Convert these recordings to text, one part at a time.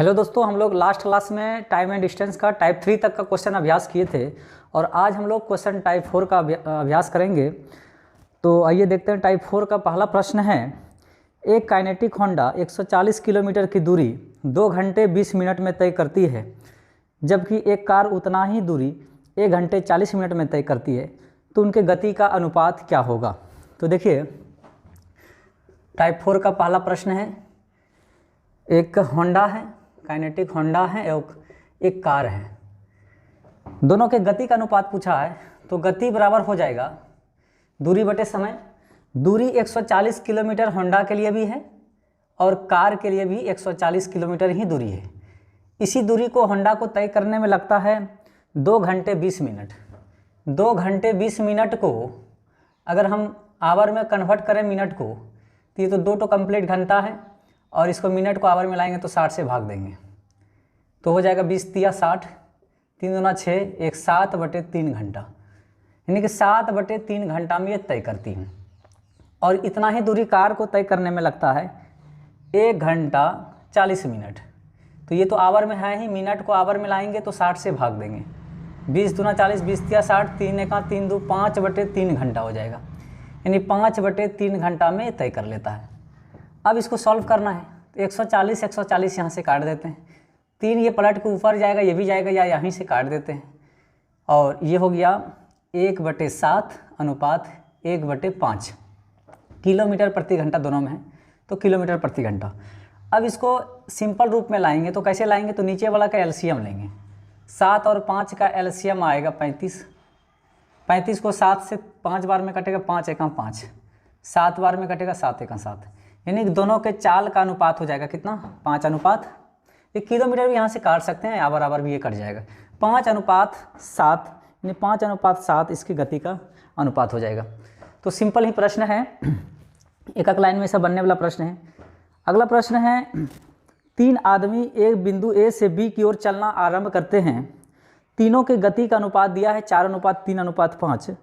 Hello दोस्तों, हम लोग लास्ट क्लास में टाइम एंड डिस्टेंस का टाइप 3 तक का क्वेश्चन अभ्यास किए थे और आज हम लोग क्वेश्चन टाइप 4 का अभ्यास करेंगे। तो आइए देखते हैं। टाइप 4 का पहला प्रश्न है, एक काइनेटिक होंडा 140 किलोमीटर की दूरी 2 घंटे 20 मिनट में तय करती है, जबकि एक कार उतना ही दूरी 1 घंटे 40 मिनट में तय करती है, तो उनके गति का अनुपात क्या होगा। तो देखिए, टाइप 4 का पहला प्रश्न है, एक होंडा है, काइनेटिक होंडा है और एक कार है, दोनों के गति का अनुपात पूछा है। तो गति बराबर हो जाएगा दूरी बटे समय। दूरी 140 किलोमीटर होंडा के लिए भी है और कार के लिए भी 140 किलोमीटर ही दूरी है। इसी दूरी को होंडा को तय करने में लगता है 2 घंटे 20 मिनट। 2 घंटे 20 मिनट को अगर हम आवर में कन्वर्ट करें मिनट को, तो ये तो 2 कंप्लीट घंटा है और इसको मिनट को आवर में लाएंगे तो 60 से भाग देंगे तो हो जाएगा 20 तिया 60, 3 दूना 6, एक 7/3 घंटा, यानी कि 7/3 घंटा में ये तय करती है। और इतना ही दूरी कार को तय करने में लगता है 1 घंटा 40 मिनट। तो ये तो आवर में है ही, मिनट को आवर में लाएंगे तो 60 से भाग देंगे। 20 दूना 40, 20 तिया 60, 3 एका 3 दो 5/3 घंटा हो जाएगा, यानी 5/3 घंटा में तय कर लेता है। अब इसको सॉल्व करना है तो 140 यहाँ से काट देते हैं, 3 ये पलट के ऊपर जाएगा, ये भी जाएगा, या यहीं से काट देते हैं और ये हो गया 1/7 अनुपात 1/5। किलोमीटर प्रति घंटा दोनों में है तो किलोमीटर प्रति घंटा। अब इसको सिंपल रूप में लाएंगे तो कैसे लाएंगे, तो नीचे वाला का एलसीएम लेंगे। 7 और 5 का एलसीएम आएगा 35। 35 को 7 से 5 बार में कटेगा, 5 एका 5, 7 बार में कटेगा, 7 एका 7, यानी दोनों के चाल का अनुपात हो जाएगा कितना, 5:7। ये किलोमीटर भी यहाँ से काट सकते हैं, आवर भी ये कट जाएगा। 5:7 यानी 5:7 इसकी गति का अनुपात हो जाएगा। तो सिंपल ही प्रश्न है, एक लाइन में ऐसा बनने वाला प्रश्न है। अगला प्रश्न है, 3 आदमी एक बिंदु ए से बी की ओर चलना आरंभ करते हैं। तीनों के गति का अनुपात दिया है 4:3:5।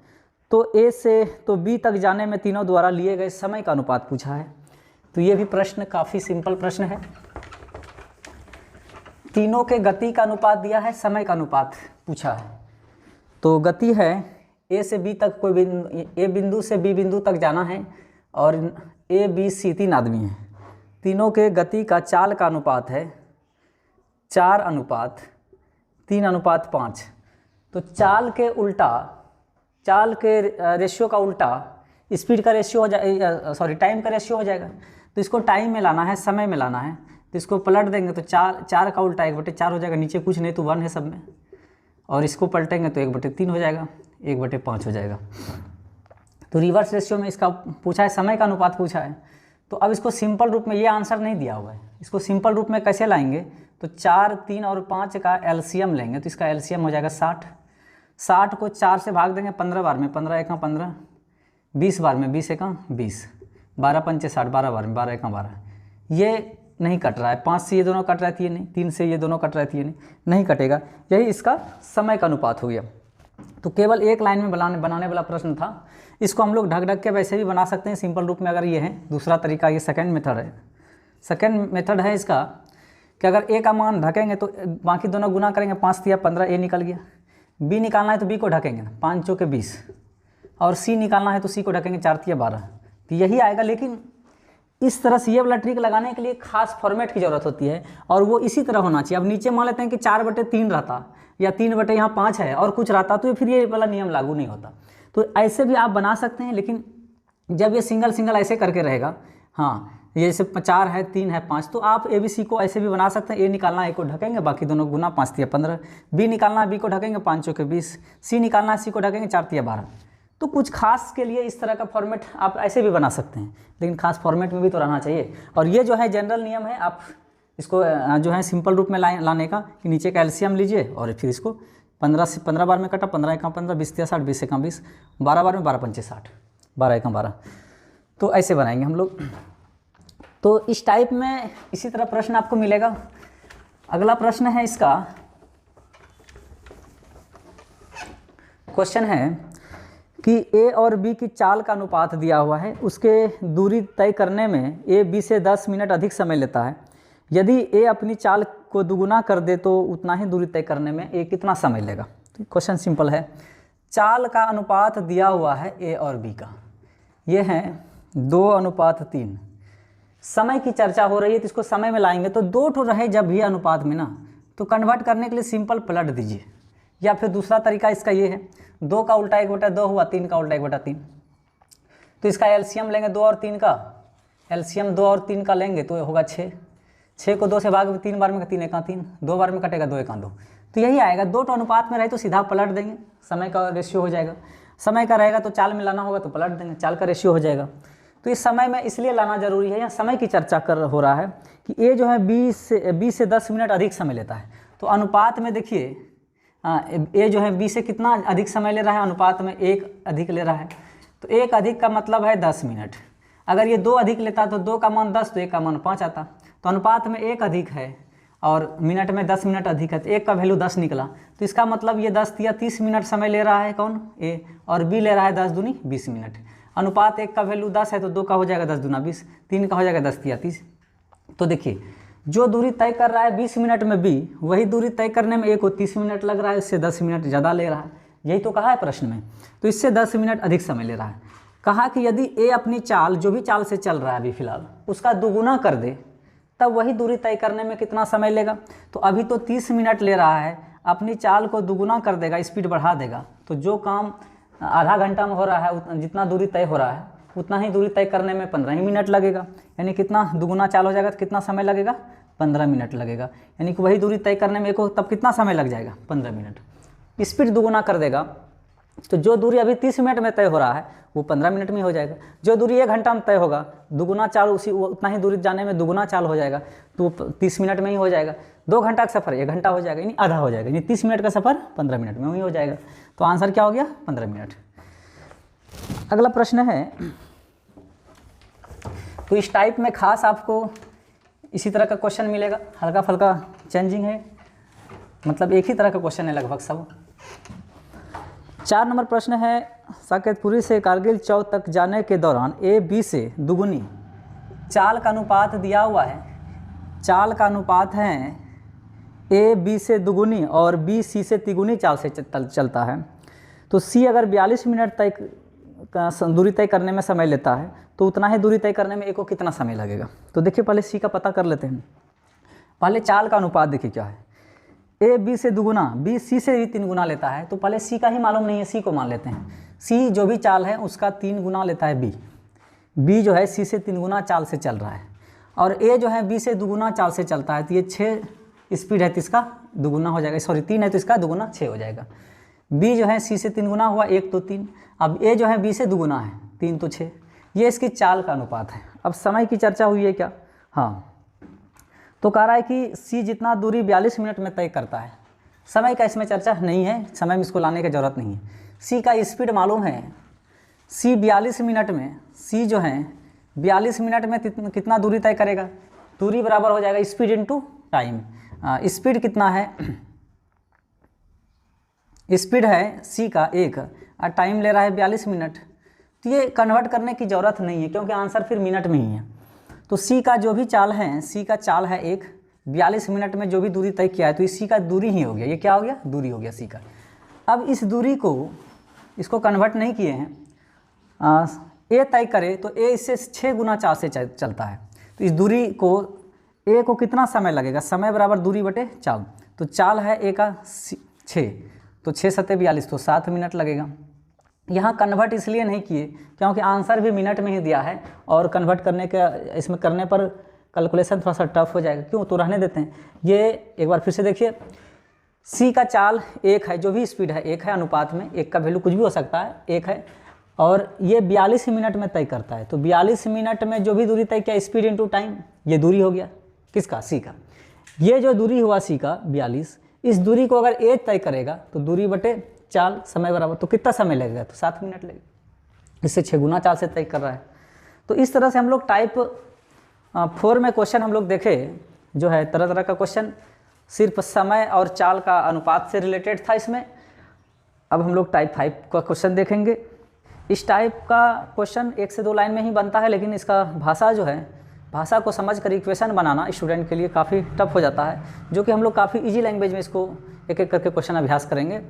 तो ए से तो बी तक जाने में तीनों द्वारा लिए गए समय का अनुपात पूछा है। तो ये भी प्रश्न काफ़ी सिंपल प्रश्न है। तीनों के गति का अनुपात दिया है, समय का अनुपात पूछा है। तो गति है ए से बी तक, कोई ए बिंदु से बी बिंदु तक जाना है और ए बी सी 3 आदमी हैं। तीनों के गति का चाल का अनुपात है 4:3:5। तो चाल के उल्टा, चाल के रेशियो का उल्टा स्पीड का रेशियो हो जाए, टाइम का रेशियो हो जाएगा। तो इसको टाइम में लाना है, समय में लाना है, तो इसको पलट देंगे तो 4 का उल्टा 1/4 हो जाएगा। नीचे कुछ नहीं तो 1 है सब में, और इसको पलटेंगे तो 1/3 हो जाएगा, 1/5 हो जाएगा। तो रिवर्स रेशियो में इसका पूछा है, समय का अनुपात पूछा है। तो अब इसको सिंपल रूप में, ये आंसर नहीं दिया हुआ है, इसको सिंपल रूप में कैसे लाएंगे, तो 4, 3 और 5 का एलसीएम लेंगे तो इसका एलसीएम हो जाएगा 60। 60 को 4 से भाग देंगे 15 बार में, 15 एका 15, 20 बार में, 20 एका 20, 12 पंचे 60, 12 बार में, 12 एका 12। ये नहीं कट रहा है, 5 से ये दोनों कट रहा है, ये नहीं, 3 से ये दोनों कट रहा है, ये नहीं कटेगा। यही इसका समय का अनुपात हो गया। तो केवल एक लाइन में बनाने वाला प्रश्न था। इसको हम लोग ढक ढक के वैसे भी बना सकते हैं सिंपल रूप में, अगर ये है। दूसरा तरीका, ये सेकंड मेथड है। सेकंड मेथड है इसका कि अगर ए का मान ढकेंगे तो बाकी दोनों गुना करेंगे, 5 तिया 15, ए निकल गया। बी निकालना है तो बी को ढकेंगे, 5 चौके 20, और सी निकालना है तो सी को ढकेंगे, 4 तिया 12। तो यही आएगा। लेकिन इस तरह से ये वाला ट्रिक लगाने के लिए खास फॉर्मेट की ज़रूरत होती है और वो इसी तरह होना चाहिए। अब नीचे मान लेते हैं कि 4/3 रहता या 3/5 है और कुछ रहता, तो फिर ये वाला नियम लागू नहीं होता। तो ऐसे भी आप बना सकते हैं, लेकिन जब ये सिंगल सिंगल ऐसे करके रहेगा, हाँ, ये जैसे 4 है, 3 है, 5, तो आप ABC को ऐसे भी बना सकते हैं। ए निकालना है, ए को ढकेंगे, बाकी दोनों गुना, 5 तिया 15। बी निकालना है, बी को ढकेंगे, 5 चौके 20। सी निकालना है, सी को ढकेंगे, 4 तिया 12। तो कुछ खास के लिए इस तरह का फॉर्मेट आप ऐसे भी बना सकते हैं, लेकिन खास फॉर्मेट में भी तो रहना चाहिए। और ये जो है जनरल नियम है, आप इसको जो है सिंपल रूप में लाने का, कि नीचे का एलसीएम लीजिए और फिर इसको 15 से 15 बार में कटा, 15 एका 15, 20 तिया 60, 20 एका 20, 12 बार में 12 पंचे 60, 12 एका 12। तो ऐसे बनाएंगे हम लोग। तो इस टाइप में इसी तरह प्रश्न आपको मिलेगा। अगला प्रश्न है, इसका क्वेश्चन है कि ए और बी की चाल का अनुपात दिया हुआ है, उसके दूरी तय करने में ए बी से 10 मिनट अधिक समय लेता है। यदि ए अपनी चाल को दुगुना कर दे तो उतना ही दूरी तय करने में ये कितना समय लेगा। तो क्वेश्चन सिंपल है, चाल का अनुपात दिया हुआ है ए और बी का, ये है 2:3। समय की चर्चा हो रही है तो इसको समय में लाएंगे तो 2 ठो रहे जब भी अनुपात में ना, तो कन्वर्ट करने के लिए सिंपल पलट दीजिए, या फिर दूसरा तरीका इसका ये है 2 का उल्टा 1/2 हुआ, 3 का उल्टा 1/3। तो इसका एलसीएम लेंगे 2 और 3 का, एलसीएम 2 और 3 का लेंगे तो होगा 6। 6 को 2 से भाग 3 बार में 3 1 3, 2 बार में कटेगा 2 1 2, तो यही आएगा। 2 तो अनुपात में रहे तो सीधा पलट देंगे, समय का रेशियो हो जाएगा। समय का रहेगा तो चाल में लाना होगा तो पलट देंगे, चाल का रेशियो हो जाएगा। तो इस समय में इसलिए लाना जरूरी है, यहाँ समय की चर्चा हो रहा है कि ए जो है 20 से 10 मिनट अधिक समय लेता है। तो अनुपात में देखिए ए जो है 20 से कितना अधिक समय ले रहा है, अनुपात में 1 अधिक ले रहा है। तो 1 अधिक का मतलब है 10 मिनट। अगर ये 2 अधिक लेता तो 2 का मान 10 तो 1 का मान 5 आता। तो अनुपात में 1 अधिक है और मिनट में 10 मिनट अधिक है, तो 1 का वैल्यू 10 निकला। तो इसका मतलब ये 10 या 30 मिनट समय ले रहा है कौन, ए, और बी ले रहा है 10 दूनी 20 मिनट। अनुपात 1 का वैल्यू 10 है तो 2 का हो जाएगा 10 दूना 20, 3 का हो जाएगा 10 या 30। तो देखिए जो दूरी तय कर रहा है 20 मिनट में बी, वही दूरी तय करने में ए को 30 मिनट लग रहा है, इससे 10 मिनट ज़्यादा ले रहा है। यही तो कहा है प्रश्न में, तो इससे 10 मिनट अधिक समय ले रहा है। कहा कि यदि ए अपनी चाल, जो भी चाल से चल रहा है अभी फिलहाल, उसका दुगुना कर दे तब वही दूरी तय करने में कितना समय लेगा। तो अभी तो 30 मिनट ले रहा है, अपनी चाल को दुगुना कर देगा, स्पीड बढ़ा देगा, तो जो काम आधा घंटा में हो रहा है, जितना दूरी तय हो रहा है उतना ही दूरी तय करने में 15 ही मिनट लगेगा। यानी कितना दुगुना चाल हो जाएगा तो कितना समय लगेगा, 15 मिनट लगेगा। यानी कि वही दूरी तय करने में को तब कितना समय लग जाएगा, 15 मिनट। स्पीड दुगुना कर देगा तो जो दूरी अभी 30 मिनट में तय हो रहा है वो 15 मिनट में हो जाएगा। जो दूरी 1 घंटा में तय होगा, दुगुना चाल उतना ही दूरी जाने में दुगुना चाल हो जाएगा, तो 30 मिनट में ही हो जाएगा। 2 घंटा का सफ़र 1 घंटा हो जाएगा, यानी आधा हो जाएगा। यानी 30 मिनट का सफ़र 15 मिनट में ही हो जाएगा। तो आंसर क्या हो गया, 15 मिनट। अगला प्रश्न है, तो इस टाइप में खास आपको इसी तरह का क्वेश्चन मिलेगा, हल्का फुल्का चेंजिंग है, मतलब एक ही तरह का क्वेश्चन है लगभग सब। 4 नंबर प्रश्न है, साकेतपुरी से कारगिल चौक तक जाने के दौरान ए बी से दुगुनी चाल का अनुपात दिया हुआ है। चाल का अनुपात है ए बी से दुगुनी और बी सी से तिगुनी चाल से चलता है। तो सी अगर 42 मिनट तय का दूरी तय करने में समय लेता है तो उतना ही दूरी तय करने में ए को कितना समय लगेगा। तो देखिए पहले सी का पता कर लेते हैं। पहले चाल का अनुपात देखिए क्या है, ए बी से दुगुना, बी सी से भी 3 गुना लेता है। तो पहले सी का ही मालूम नहीं है, सी को मान लेते हैं। सी जो भी चाल है उसका 3 गुना लेता है बी। बी जो है सी से 3 गुना चाल से चल रहा है, और ए जो है बी से दुगुना चाल से चलता है। तो ये 6 स्पीड है तो इसका दुगुना हो जाएगा, सॉरी 3 है तो इसका दुगुना 6 हो जाएगा। बी जो है सी से 3 गुना हुआ, 1 तो 3। अब ए जो है बी से दुगुना है, 3 तो 6। ये इसकी चाल का अनुपात है। अब समय की चर्चा हुई है क्या, हाँ, तो कह रहा है कि सी जितना दूरी 42 मिनट में तय करता है। समय का इसमें चर्चा नहीं है, समय में इसको लाने की ज़रूरत नहीं है। सी का स्पीड मालूम है, सी 42 मिनट में, सी जो है 42 मिनट में कितना दूरी तय करेगा। दूरी बराबर हो जाएगा स्पीड इनटू टाइम। स्पीड कितना है, स्पीड है सी का 1 और टाइम ले रहा है 42 मिनट। तो ये कन्वर्ट करने की ज़रूरत नहीं है क्योंकि आंसर फिर मिनट में ही है। तो सी का जो भी चाल है, सी का चाल है 1, 42 मिनट में जो भी दूरी तय किया है तो इसी का दूरी ही हो गया। ये क्या हो गया, दूरी हो गया सी का। अब इस दूरी को, इसको कन्वर्ट नहीं किए हैं, ए तय करे तो ए इससे 6 गुना चाल से चलता है। तो इस दूरी को, ए को कितना समय लगेगा, समय बराबर दूरी बटे चाल। तो चाल है ए का 6, तो 6 7 42, तो 7 मिनट लगेगा। यहाँ कन्वर्ट इसलिए नहीं किए क्योंकि आंसर भी मिनट में ही दिया है, और कन्वर्ट करने के इसमें करने पर कैलकुलेशन थोड़ा सा टफ हो जाएगा। क्यों, तो रहने देते हैं। ये एक बार फिर से देखिए, सी का चाल 1 है, जो भी स्पीड है 1 है, अनुपात में 1 का वैल्यू कुछ भी हो सकता है, 1 है, और ये 42 मिनट में तय करता है। तो 42 मिनट में जो भी दूरी तय किया, स्पीड इंटू टाइम, ये दूरी हो गया किसका, सी का। ये जो दूरी हुआ सी का 42, इस दूरी को अगर ए तय करेगा तो दूरी बटे चाल, समय बराबर, तो कितना समय लगेगा, तो 7 मिनट लगेगा। इससे 6 गुना चाल से तय कर रहा है। तो इस तरह से हम लोग टाइप 4 में क्वेश्चन हम लोग देखे, जो है तरह तरह का क्वेश्चन सिर्फ समय और चाल का अनुपात से रिलेटेड था इसमें। अब हम लोग टाइप 5 का क्वेश्चन देखेंगे। इस टाइप का क्वेश्चन 1 से 2 लाइन में ही बनता है, लेकिन इसका भाषा जो है भाषा को समझकर इक्वेशन बनाना स्टूडेंट के लिए काफ़ी टफ हो जाता है, जो कि हम लोग काफ़ी इजी लैंग्वेज में इसको एक एक करके क्वेश्चन अभ्यास करेंगे।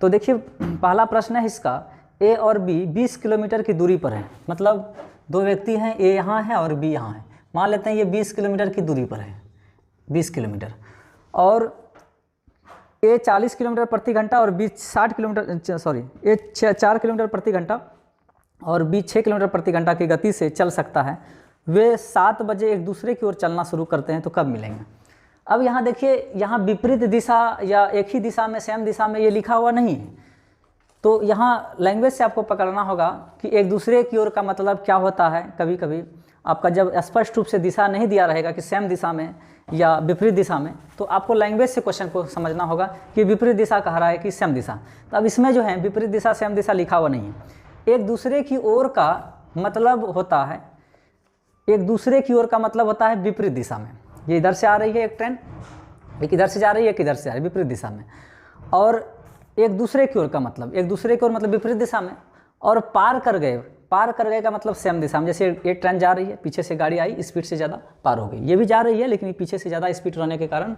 तो देखिए पहला प्रश्न है इसका, ए और बी 20 किलोमीटर की दूरी पर है। मतलब दो व्यक्ति हैं, ए यहाँ है और बी यहाँ है। मान लेते हैं ये 20 किलोमीटर की दूरी पर है, 20 किलोमीटर, और ए 40 किलोमीटर प्रति घंटा और बी 60 किलोमीटर सॉरी ए 4 किलोमीटर प्रति घंटा और बी 6 किलोमीटर प्रति घंटा की गति से चल सकता है। वे 7 बजे एक दूसरे की ओर चलना शुरू करते हैं, तो कब मिलेंगे? अब यहाँ देखिए, यहाँ विपरीत दिशा या एक ही दिशा में, सेम दिशा में ये लिखा हुआ नहीं है, तो यहाँ लैंग्वेज से आपको पकड़ना होगा कि एक दूसरे की ओर का मतलब क्या होता है। कभी कभी आपका जब स्पष्ट रूप से दिशा नहीं दिया रहेगा कि सेम दिशा में या विपरीत दिशा में, तो आपको लैंग्वेज से क्वेश्चन को समझना होगा कि विपरीत दिशा कह रहा है कि सेम दिशा। तो अब इसमें जो है विपरीत दिशा सेम दिशा लिखा हुआ नहीं है। एक दूसरे की ओर का मतलब होता है, एक दूसरे की ओर का मतलब होता है विपरीत दिशा में। ये इधर से आ रही है एक ट्रेन, एक इधर से जा रही है, एक इधर से आ रही है विपरीत दिशा में। और एक दूसरे की ओर का मतलब, एक दूसरे की ओर मतलब विपरीत दिशा में। और पार कर गए, पार कर गए का मतलब सेम दिशा में। जैसे एक ट्रेन जा रही है, पीछे से गाड़ी आई, स्पीड से ज़्यादा पार हो गई। ये भी जा रही है लेकिन पीछे से ज़्यादा स्पीड रहने के कारण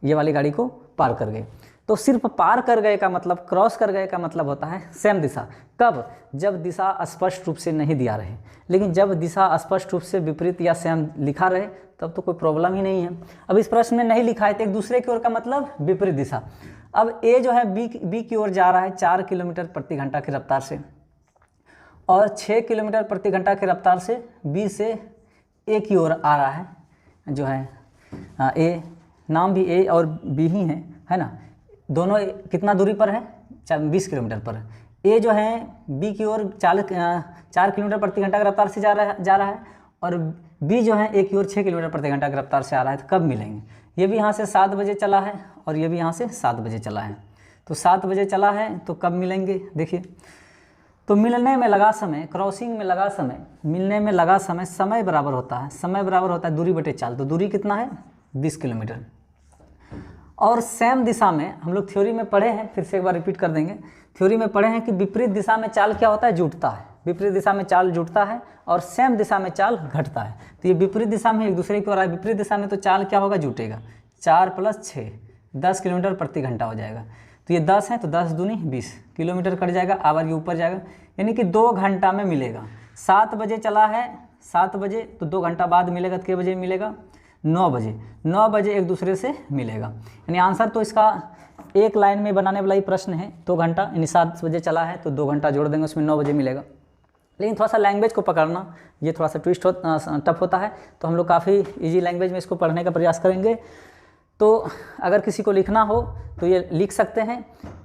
ये वाली गाड़ी को पार कर गई। तो सिर्फ पार कर गए का मतलब, क्रॉस कर गए का मतलब होता है सेम दिशा। कब? जब दिशा स्पष्ट रूप से नहीं दिया रहे। लेकिन जब दिशा स्पष्ट रूप से विपरीत या सेम लिखा रहे तब तो कोई प्रॉब्लम ही नहीं है। अब इस प्रश्न में नहीं लिखा है तो एक दूसरे की ओर का मतलब विपरीत दिशा। अब ए जो है बी की ओर जा रहा है 4 किलोमीटर प्रति घंटा की रफ्तार से, और 6 किलोमीटर प्रति घंटा की रफ्तार से बी से ए की ओर आ रहा है। जो है ए, नाम भी ए और बी ही है ना। दोनों कितना दूरी पर है? 20 किलोमीटर पर है। ए जो है बी की ओर 4 किलोमीटर प्रति घंटा की रफ्तार से जा रहा है और बी जो है ए की ओर 6 किलोमीटर प्रति घंटा की रफ्तार से आ रहा है। तो कब मिलेंगे? ये भी यहाँ से 7 बजे चला है और ये भी यहाँ से 7 बजे चला है। तो 7 बजे चला है तो कब मिलेंगे? देखिए, तो मिलने में लगा समय, क्रॉसिंग में लगा समय, मिलने में लगा समय, समय बराबर होता है, समय बराबर होता है दूरी बटे चाल। तो दूरी कितना है? 20 किलोमीटर। और सेम दिशा में हम लोग थ्योरी में पढ़े हैं, फिर से एक बार रिपीट कर देंगे। थ्योरी में पढ़े हैं कि विपरीत दिशा में चाल क्या होता है? जुटता है। विपरीत दिशा में चाल जुटता है और सेम दिशा में चाल घटता है। तो ये विपरीत दिशा में एक दूसरे की ओर आए, विपरीत दिशा में तो चाल क्या होगा? जुटेगा। 4 + 6 10 किलोमीटर प्रति घंटा हो जाएगा। तो ये 10 है तो 10 दूनी 20 किलोमीटर कट जाएगा, आवर ये ऊपर जाएगा, यानी कि 2 घंटा में मिलेगा। 7 बजे चला है, 7 बजे तो 2 घंटा बाद मिलेगा। तो कितने बजे मिलेगा? 9 बजे। 9 बजे एक दूसरे से मिलेगा। यानी आंसर तो इसका एक लाइन में बनाने वाला ही प्रश्न है। 2 घंटा यानी 7 बजे चला है तो 2 घंटा जोड़ देंगे, उसमें 9 बजे मिलेगा। लेकिन थोड़ा सा लैंग्वेज को पकड़ना ये थोड़ा सा टफ होता है, तो हम लोग काफ़ी इजी लैंग्वेज में इसको पढ़ने का प्रयास करेंगे। तो अगर किसी को लिखना हो तो ये लिख सकते हैं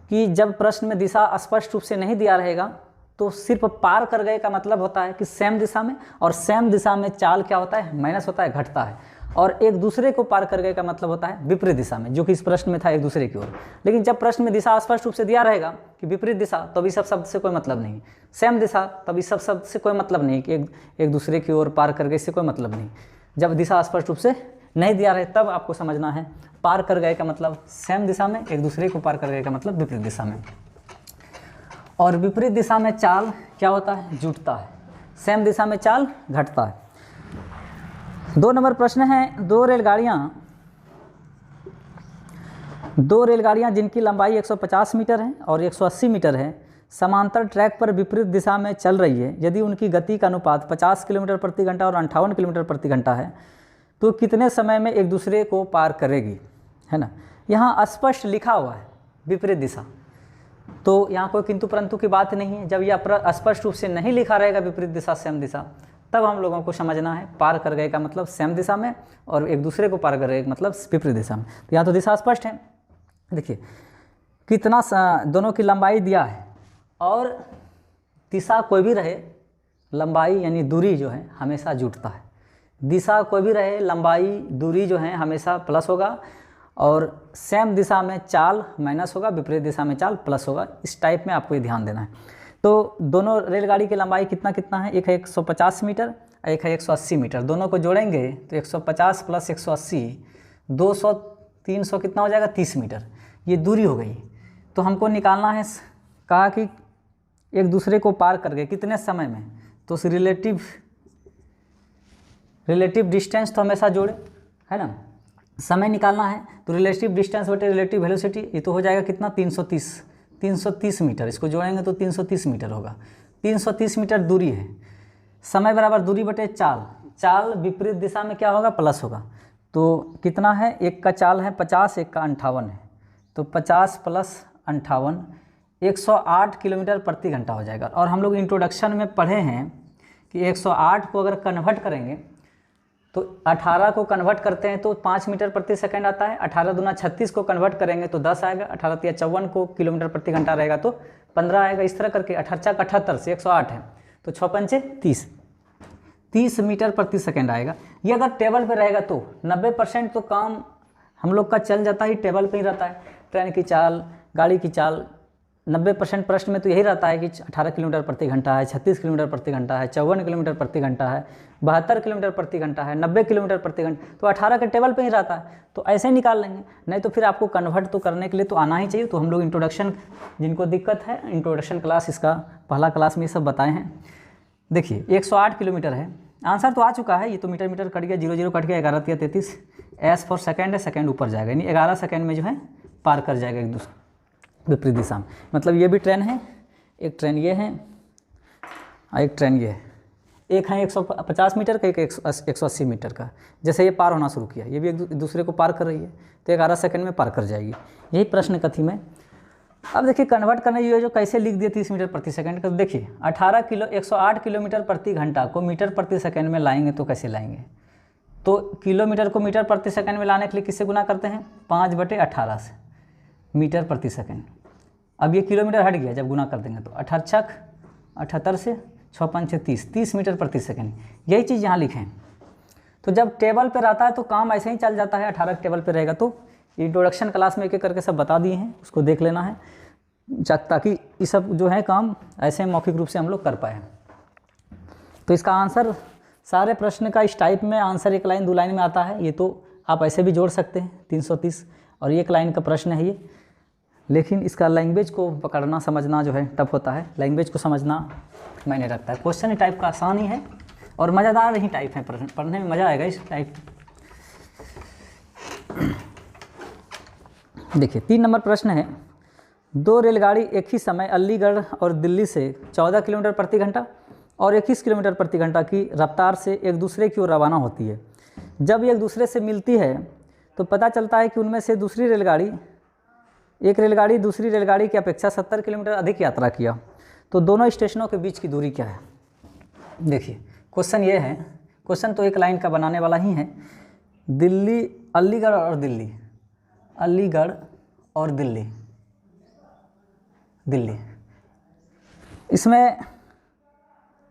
कि जब प्रश्न में दिशा स्पष्ट रूप से नहीं दिया रहेगा तो सिर्फ पार कर गए का मतलब होता है कि सेम दिशा में, और सेम दिशा में चाल क्या होता है? माइनस होता है, घटता है। और एक दूसरे को पार कर गए का मतलब होता है विपरीत दिशा में, जो कि इस प्रश्न में था एक दूसरे की ओर। लेकिन जब प्रश्न में दिशा स्पष्ट रूप से दिया रहेगा कि विपरीत दिशा, तो इस सब शब्द से कोई मतलब नहीं। सेम दिशा, तब इस सब शब्द से कोई मतलब नहीं कि एक दूसरे की ओर पार कर गए, इससे कोई मतलब नहीं। जब दिशा स्पष्ट रूप से नहीं दिया रहे तब आपको समझना है पार कर गए का मतलब सेम दिशा में, एक दूसरे को पार कर गए का मतलब विपरीत दिशा में। और विपरीत दिशा में चाल क्या होता है? जुटता है। सेम दिशा में चाल घटता है। 2 नंबर प्रश्न है, दो रेलगाड़ियाँ जिनकी लंबाई 150 मीटर है और 180 मीटर है, समांतर ट्रैक पर विपरीत दिशा में चल रही है। यदि उनकी गति का अनुपात 50 किलोमीटर प्रति घंटा और 58 किलोमीटर प्रति घंटा है तो कितने समय में एक दूसरे को पार करेगी? है ना, यहाँ स्पष्ट लिखा हुआ है विपरीत दिशा, तो यहाँ कोई किंतु परंतु की बात नहीं है। जब यह स्पष्ट रूप से नहीं लिखा रहेगा विपरीत दिशा सेम दिशा, तब हम लोगों को समझना है पार कर गए का मतलब सेम दिशा में और एक दूसरे को पार कर गए का मतलब विपरीत दिशा में। तो यहाँ तो दिशा स्पष्ट है। देखिए कितना दोनों की लंबाई दिया है और दिशा कोई भी रहे, लंबाई यानी दूरी जो है हमेशा जुटता है। दिशा कोई भी रहे, लंबाई दूरी जो है हमेशा प्लस होगा, और सेम दिशा में चाल माइनस होगा, विपरीत दिशा में चाल प्लस होगा। इस टाइप में आपको ये ध्यान देना है। तो दोनों रेलगाड़ी की लंबाई कितना कितना है? एक है 150 मीटर, एक है 180 मीटर। दोनों को जोड़ेंगे तो 150 + 180 200 300 कितना हो जाएगा? 30 मीटर। ये दूरी हो गई। तो हमको निकालना है, कहा कि एक दूसरे को पार कर गए कितने समय में, तो उस रिलेटिव रिलेटिव डिस्टेंस तो हमेशा जोड़े, है ना। समय निकालना है तो रिलेटिव डिस्टेंस बटे रिलेटिव वेलोसिटी, ये तो हो जाएगा कितना 330 मीटर। इसको जोड़ेंगे तो 330 मीटर होगा। 330 मीटर दूरी है। समय बराबर दूरी बटे चाल, चाल विपरीत दिशा में क्या होगा, प्लस होगा। तो कितना है, एक का चाल है 50, एक का 58 है, तो 50 प्लस 58 108 किलोमीटर प्रति घंटा हो जाएगा। और हम लोग इंट्रोडक्शन में पढ़े हैं कि 108 को अगर कन्वर्ट करेंगे तो 18 को कन्वर्ट करते हैं तो 5 मीटर प्रति सेकंड आता है। 18 दूना 36 को कन्वर्ट करेंगे तो 10 आएगा। 18 तिया 54 को किलोमीटर प्रति घंटा रहेगा तो 15 आएगा। इस तरह करके 18 78 से 108 है तो 6 पंचे 30 मीटर प्रति सेकंड आएगा। ये अगर टेबल पे रहेगा तो 90% तो काम हम लोग का चल जाता ही टेबल पे ही रहता है। ट्रेन की चाल, गाड़ी की चाल, 90% प्रश्न में तो यही रहता है कि 18 किलोमीटर प्रति घंटा है, 36 किलोमीटर प्रति घंटा है, 54 किलोमीटर प्रति घंटा है, 72 किलोमीटर प्रति घंटा है, 90 किलोमीटर प्रति घंटा, तो 18 के टेबल पे ही रहता है। तो ऐसे ही निकाल लेंगे, नहीं तो फिर आपको कन्वर्ट तो करने के लिए तो आना ही चाहिए। तो हम लोग इंट्रोडक्शन, जिनको दिक्कत है इंट्रोडक्शन क्लास, इसका पहला क्लास में ये सब बताए हैं। देखिए 108 किलोमीटर है, आंसर तो आ चुका है। ये तो मीटर मीटर कट गया, 0 0 कट गया, 11 तिया 33, एस फॉर सेकेंड है, सेकेंड ऊपर जाएगा, यानी 11 सेकेंड में जो है पार कर जाएगा एक दूसरे विपरीत दिशा में। मतलब ये भी ट्रेन है, एक ट्रेन ये है, एक ट्रेन ये है। एक है 150 मीटर का, एक 180 मीटर का। जैसे ये पार होना शुरू किया, ये भी एक दूसरे को पार कर रही है, तो 11 सेकंड में पार कर जाएगी। यही प्रश्न कथी में। अब देखिए कन्वर्ट करने ये जो कैसे लिख दिए 30 मीटर प्रति सेकंड का। देखिए 108 किलोमीटर प्रति घंटा को मीटर प्रति सेकंड में लाएंगे तो कैसे लाएंगे, तो किलोमीटर को मीटर प्रति सेकंड में लाने के लिए किससे गुना करते हैं, 5/18 से, मीटर प्रति सेकंड। अब ये किलोमीटर हट गया, जब गुना कर देंगे तो 78 से 6 5 30 मीटर प्रति सेकंड। यही चीज़ यहाँ लिखें। तो जब टेबल पे रहता है तो काम ऐसे ही चल जाता है। 18 टेबल पे रहेगा तो इंट्रोडक्शन क्लास में एक एक करके सब बता दिए हैं, उसको देख लेना है, ताकि ये सब जो है काम ऐसे मौखिक रूप से हम लोग कर पाए। तो इसका आंसर सारे प्रश्न का इस टाइप में आंसर 1 लाइन 2 लाइन में आता है। ये तो आप ऐसे भी जोड़ सकते हैं 330, और 1 लाइन का प्रश्न है ये। लेकिन इसका लैंग्वेज को पकड़ना समझना जो है टफ होता है, लैंग्वेज को समझना मायने रखता है। क्वेश्चन ही टाइप का आसान ही है और मज़ेदार ही टाइप है, पढ़ने में मज़ा आएगा इस टाइप। देखिए 3 नंबर प्रश्न है, 2 रेलगाड़ी एक ही समय अलीगढ़ और दिल्ली से 14 किलोमीटर प्रति घंटा और 21 किलोमीटर प्रति घंटा की रफ्तार से एक दूसरे की ओर रवाना होती है। जब ये एक दूसरे से मिलती है तो पता चलता है कि उनमें से एक रेलगाड़ी दूसरी रेलगाड़ी की अपेक्षा 70 किलोमीटर अधिक यात्रा किया, तो दोनों स्टेशनों के बीच की दूरी क्या है। देखिए क्वेश्चन ये है, क्वेश्चन तो 1 लाइन का बनाने वाला ही है। अलीगढ़ और दिल्ली, इसमें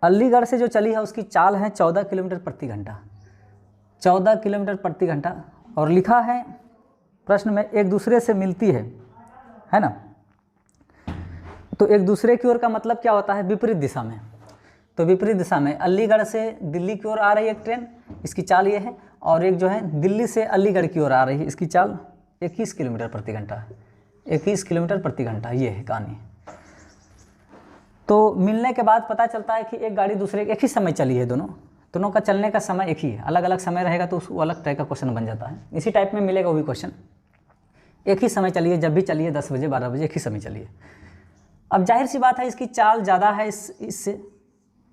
अलीगढ़ से जो चली है उसकी चाल है 14 किलोमीटर प्रति घंटा, 14 किलोमीटर प्रति घंटा। और लिखा है प्रश्न में एक दूसरे से मिलती है ना। तो एक दूसरे की ओर का मतलब क्या होता है, विपरीत दिशा में। तो विपरीत दिशा में अलीगढ़ से दिल्ली की ओर आ रही है एक ट्रेन, इसकी चाल ये है, और एक जो है दिल्ली से अलीगढ़ की ओर आ रही है, इसकी चाल 21 किलोमीटर प्रति घंटा, 21 किलोमीटर प्रति घंटा। ये है कहानी। तो मिलने के बाद पता चलता है कि एक गाड़ी दूसरे एक ही समय चली है, दोनों का चलने का समय एक ही है। अलग अलग समय रहेगा तो उसको अलग तरह का क्वेश्चन बन जाता है। इसी टाइप में मिलेगा वो भी क्वेश्चन, एक ही समय चलिए, जब भी चलिए 10 बजे 12 बजे एक ही समय चलिए। अब जाहिर सी बात है इसकी चाल ज़्यादा है इससे,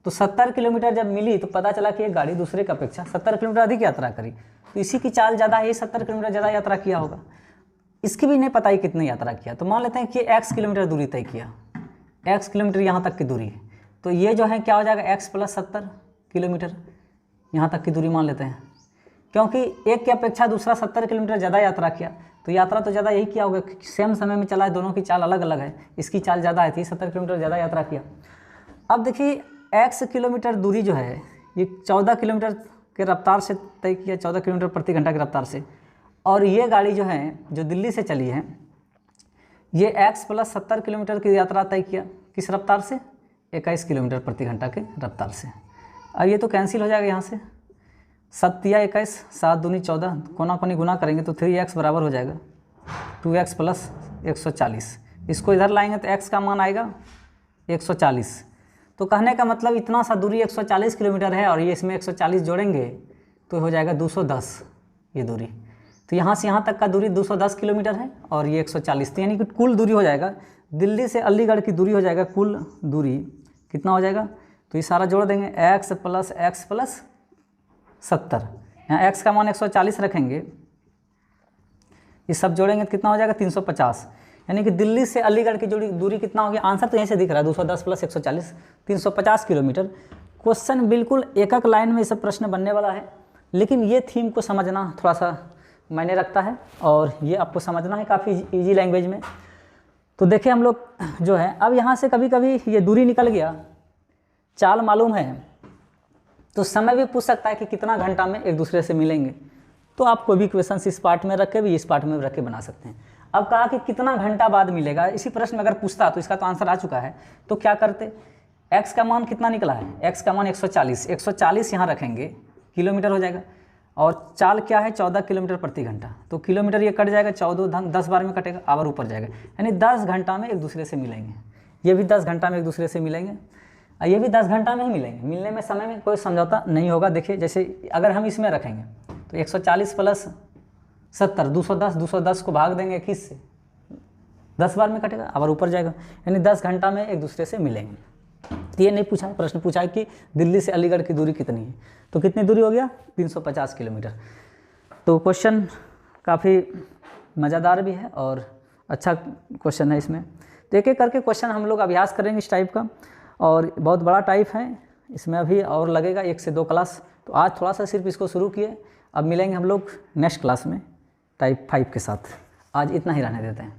तो 70 किलोमीटर जब मिली तो पता चला कि एक गाड़ी दूसरे की अपेक्षा 70 किलोमीटर अधिक यात्रा करी, तो इसी की चाल ज़्यादा है, 70 किलोमीटर ज़्यादा यात्रा किया होगा। इसकी भी नहीं पता ही कितनी यात्रा किया, तो मान लेते हैं कि x किलोमीटर दूरी तय किया, x किलोमीटर यहाँ तक की दूरी है, तो ये जो है क्या हो जाएगा x + 70 किलोमीटर यहाँ तक की दूरी मान लेते हैं। क्योंकि एक की अपेक्षा दूसरा 70 किलोमीटर ज़्यादा यात्रा किया, तो यात्रा तो ज़्यादा यही किया होगा, सेम समय में चला है, दोनों की चाल अलग अलग है, इसकी चाल ज़्यादा है, 70 किलोमीटर ज़्यादा यात्रा किया। अब देखिए x किलोमीटर दूरी जो है ये 14 किलोमीटर के रफ्तार से तय किया, 14 किलोमीटर प्रति घंटा की रफ्तार से, और ये गाड़ी जो है जो दिल्ली से चली है ये x + 70 किलोमीटर की यात्रा तय किया, किस रफ्तार से, 21 किलोमीटर प्रति घंटा के रफ्तार से। अब ये तो कैंसिल हो जाएगा यहाँ से, 7 या 21, 7 दूनी 14, कोना कोनी गुना करेंगे तो 3x बराबर हो जाएगा 2x + 140। इसको इधर लाएंगे तो x का मान आएगा 140। तो कहने का मतलब इतना सा दूरी 140 किलोमीटर है, और ये इसमें 140 जोड़ेंगे तो हो जाएगा 210 ये दूरी। तो यहाँ से यहाँ तक का दूरी 210 किलोमीटर है और ये 140, तो यानी कि कुल दूरी हो जाएगा दिल्ली से अलीगढ़ की दूरी हो जाएगा, कुल दूरी कितना हो जाएगा, तो ये सारा जोड़ देंगे x प्लस 70, यहाँ x का मान 140 रखेंगे, ये सब जोड़ेंगे तो कितना हो जाएगा 350, यानी कि दिल्ली से अलीगढ़ की दूरी कितना हो गया, आंसर तो यहीं से दिख रहा है 210 प्लस 140 350 किलोमीटर। क्वेश्चन बिल्कुल एक एक लाइन में ये सब प्रश्न बनने वाला है, लेकिन ये थीम को समझना थोड़ा सा मायने रखता है और ये आपको समझना है काफ़ी इजी लैंग्वेज में। तो देखिए हम लोग जो है अब यहाँ से कभी कभी ये दूरी निकल गया, चाल मालूम है, तो समय भी पूछ सकता है कि कितना घंटा में एक दूसरे से मिलेंगे, तो आप कोई भी क्वेश्चन इस पार्ट में रख के भी इस पार्ट में रख के बना सकते हैं। अब कहा कि कितना घंटा बाद मिलेगा, इसी प्रश्न में अगर पूछता तो इसका तो आंसर आ चुका है, तो क्या करते, x का मान कितना निकला है, x का मान 140 यहाँ रखेंगे, किलोमीटर हो जाएगा, और चाल क्या है 14 किलोमीटर प्रति घंटा, तो किलोमीटर ये कट जाएगा, 14 10 बार में कटेगा, आवर ऊपर जाएगा, यानी 10 घंटा में एक दूसरे से मिलेंगे, ये भी 10 घंटा में एक दूसरे से मिलेंगे, ये भी 10 घंटा में ही मिलेंगे, मिलने में समय में कोई समझौता नहीं होगा। देखिए जैसे अगर हम इसमें रखेंगे तो 140 प्लस 70 210 को भाग देंगे 21 से, 10 बार में कटेगा, आवर ऊपर जाएगा, यानी 10 घंटा में एक दूसरे से मिलेंगे। तो ये नहीं पूछा, प्रश्न पूछा है कि दिल्ली से अलीगढ़ की दूरी कितनी है, तो कितनी दूरी हो गया 350 किलोमीटर। तो क्वेश्चन काफ़ी मज़ेदार भी है और अच्छा क्वेश्चन है इसमें। तो एक एक करके क्वेश्चन हम लोग अभ्यास करेंगे इस टाइप का, और बहुत बड़ा टाइप है, इसमें अभी और लगेगा 1 से 2 क्लास। तो आज थोड़ा सा सिर्फ इसको शुरू किए, अब मिलेंगे हम लोग नेक्स्ट क्लास में टाइप 5 के साथ। आज इतना ही रहने देते हैं।